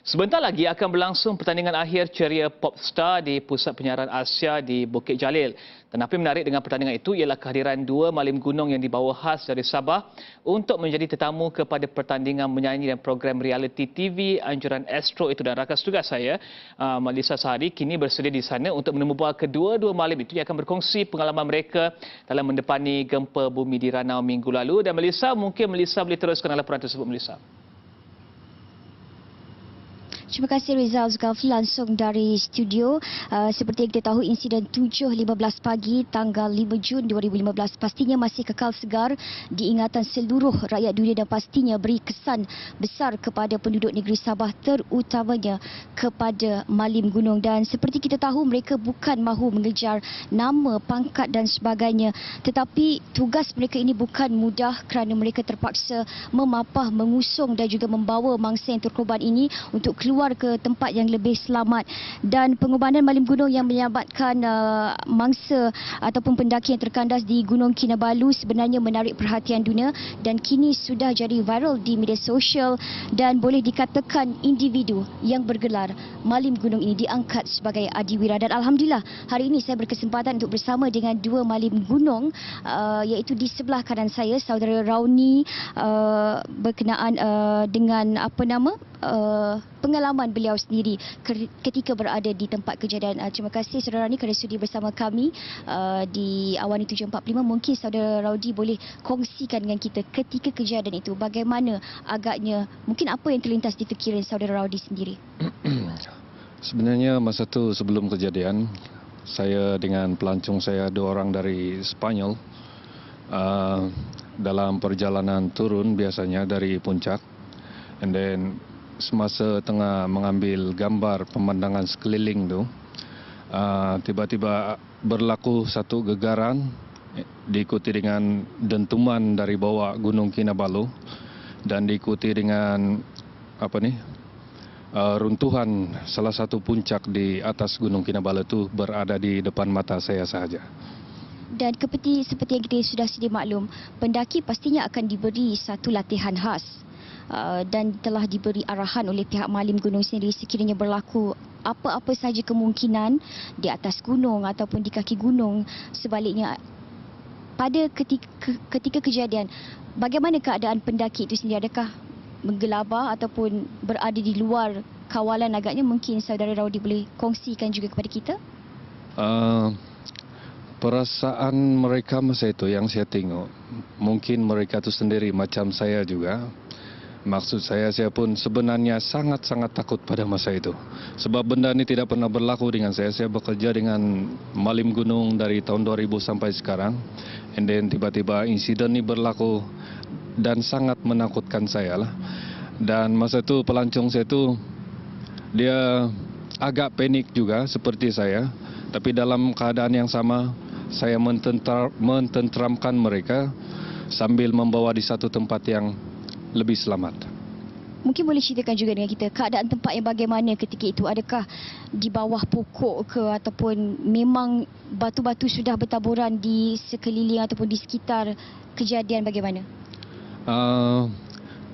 Sebentar lagi akan berlangsung pertandingan akhir ceria Popstar di Pusat Penyiaran Asia di Bukit Jalil. Tetapi menarik dengan pertandingan itu ialah kehadiran dua malim gunung yang dibawa khas dari Sabah untuk menjadi tetamu kepada pertandingan menyanyi dan program reality TV anjuran Astro itu. Dan rakan tugas saya, Melissa Sahari, kini bersedia di sana untuk menemubual kedua-dua malim itu yang akan berkongsi pengalaman mereka dalam mendepani gempa bumi di Ranau minggu lalu. Dan Melissa, mungkin Melissa boleh teruskan laporan tersebut, Melissa. Terima kasih Rizal Zulkafli langsung dari studio. Seperti yang kita tahu, insiden 7.15 pagi tanggal 5 Jun 2015 pastinya masih kekal segar di ingatan seluruh rakyat dunia dan pastinya beri kesan besar kepada penduduk negeri Sabah, terutamanya kepada malim gunung. Dan seperti kita tahu, mereka bukan mahu mengejar nama, pangkat dan sebagainya, tetapi tugas mereka ini bukan mudah kerana mereka terpaksa memapah, mengusung dan juga membawa mangsa yang terkorban ini untuk keluar ke tempat yang lebih selamat. Dan pengorbanan malim gunung yang menyelamatkan mangsa ataupun pendaki yang terkandas di Gunung Kinabalu sebenarnya menarik perhatian dunia dan kini sudah jadi viral di media sosial, dan boleh dikatakan individu yang bergelar malim gunung ini diangkat sebagai adiwira. Dan alhamdulillah hari ini saya berkesempatan untuk bersama dengan dua malim gunung, iaitu di sebelah kanan saya saudara Rauni, berkenaan dengan pengalaman beliau sendiri ketika berada di tempat kejadian. Terima kasih saudara Rauni kerana sudi bersama kami di Awani 745. Mungkin saudara Raudi boleh kongsikan dengan kita ketika kejadian itu, bagaimana agaknya, mungkin apa yang terlintas di fikiran saudara Raudi sendiri? Sebenarnya masa itu sebelum kejadian, saya dengan pelancong saya, dua orang dari Spanyol, dalam perjalanan turun biasanya dari puncak, and then semasa tengah mengambil gambar pemandangan sekeliling tu, tiba-tiba berlaku satu gegaran diikuti dengan dentuman dari bawah Gunung Kinabalu dan diikuti dengan runtuhan salah satu puncak di atas Gunung Kinabalu itu berada di depan mata saya sahaja. Dan seperti yang kita sudah sedia maklum, pendaki pastinya akan diberi satu latihan khas. Dan telah diberi arahan oleh pihak malim gunung sendiri sekiranya berlaku apa-apa sahaja kemungkinan di atas gunung ataupun di kaki gunung sebaliknya. Pada ketika kejadian, bagaimana keadaan pendaki itu sendiri? Adakah menggelabah ataupun berada di luar kawalan? Agaknya mungkin saudara Raudi boleh kongsikan juga kepada kita. Perasaan mereka masa itu yang saya tengok, mungkin mereka itu sendiri macam saya juga. Maksud saya pun sebenarnya sangat-sangat takut pada masa itu. Sebab benda ini tidak pernah berlaku dengan saya. Saya bekerja dengan malim gunung dari tahun 2000 sampai sekarang. And then tiba-tiba insiden ini berlaku dan sangat menakutkan saya lah. Dan masa itu pelancong saya itu, dia agak panik juga seperti saya. Tapi dalam keadaan yang sama, saya mententramkan mereka sambil membawa di satu tempat yang lebih selamat. Mungkin boleh ceritakan juga dengan kita keadaan tempat yang bagaimana ketika itu? Adakah di bawah pokok ke, ataupun memang batu-batu sudah bertaburan di sekeliling ataupun di sekitar kejadian, bagaimana?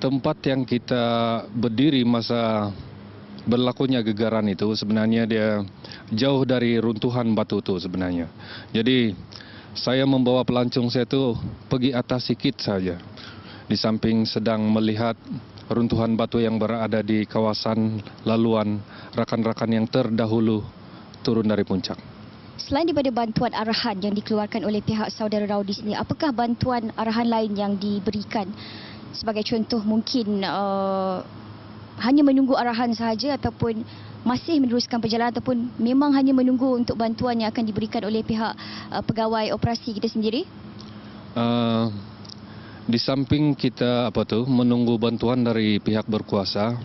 Tempat yang kita berdiri masa berlakunya gegaran itu sebenarnya dia jauh dari runtuhan batu itu sebenarnya. Jadi saya membawa pelancong saya itu pergi atas sikit saja, di samping sedang melihat runtuhan batu yang berada di kawasan laluan rakan-rakan yang terdahulu turun dari puncak. Selain daripada bantuan arahan yang dikeluarkan oleh pihak saudara Raudi sendiri, apakah bantuan arahan lain yang diberikan? Sebagai contoh, mungkin hanya menunggu arahan sahaja ataupun masih meneruskan perjalanan, ataupun memang hanya menunggu untuk bantuan yang akan diberikan oleh pihak pegawai operasi kita sendiri? Di samping kita menunggu bantuan dari pihak berkuasa,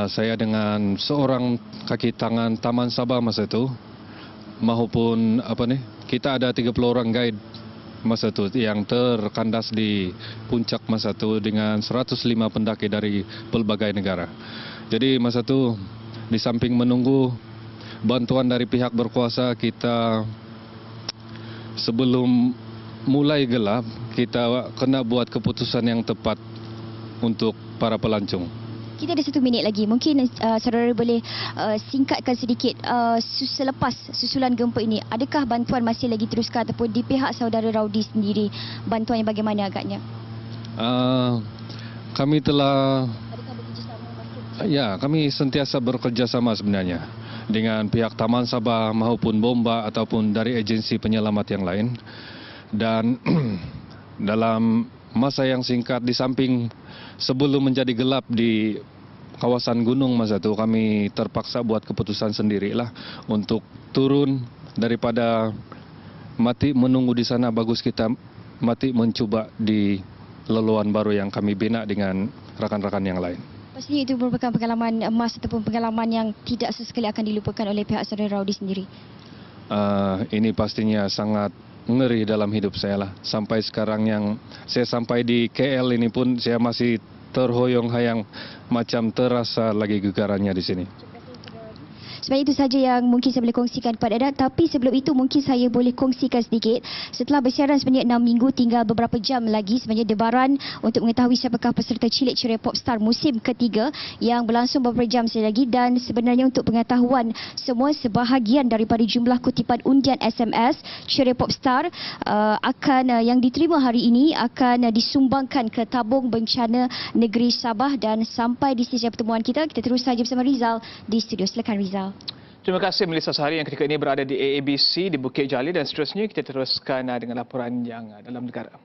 saya dengan seorang kaki tangan Taman Sabah masa itu, maupun kita ada 30 orang guide masa itu yang terkandas di puncak masa itu dengan 105 pendaki dari pelbagai negara. Jadi masa itu di samping menunggu bantuan dari pihak berkuasa, kita sebelum mulai gelap, kita kena buat keputusan yang tepat untuk para pelancong. Kita ada 1 minit lagi. Mungkin saudara boleh singkatkan sedikit selepas susulan gempa ini. Adakah bantuan masih lagi teruskan ataupun di pihak saudara Raudi sendiri bantuan yang bagaimana agaknya? Kami telah kami sentiasa bekerjasama sebenarnya dengan pihak Taman Sabah maupun Bomba ataupun dari agensi penyelamat yang lain. Dan dalam masa yang singkat di samping sebelum menjadi gelap di kawasan gunung masa itu, kami terpaksa buat keputusan sendirilah untuk turun daripada mati menunggu di sana. Bagus kita mati mencoba di leluan baru yang kami bina dengan rekan-rekan yang lain. Pastinya itu merupakan pengalaman emas ataupun pengalaman yang tidak sesekali akan dilupakan oleh pihak saudara Raudi sendiri. Ini pastinya sangat ngeri dalam hidup saya lah. Sampai sekarang yang saya sampai di KL ini pun saya masih terhoyong-hayang, macam terasa lagi gegarannya di sini. Sebenarnya itu saja yang mungkin saya boleh kongsikan kepada anda. Tapi sebelum itu mungkin saya boleh kongsikan sedikit. Setelah bersiaran sebenarnya 6 minggu, tinggal beberapa jam lagi sebenarnya debaran untuk mengetahui siapakah peserta Cilik Ceria Popstar musim ketiga yang berlangsung beberapa jam lagi. Dan sebenarnya untuk pengetahuan semua, sebahagian daripada jumlah kutipan undian SMS Ceria Popstar yang diterima hari ini akan disumbangkan ke tabung bencana negeri Sabah. Dan sampai di sisi pertemuan kita terus saja bersama Rizal di studio. Silakan Rizal. Terima kasih Melissa Sehari yang ketika ini berada di AABC di Bukit Jalil, dan seterusnya kita teruskan dengan laporan yang dalam negara.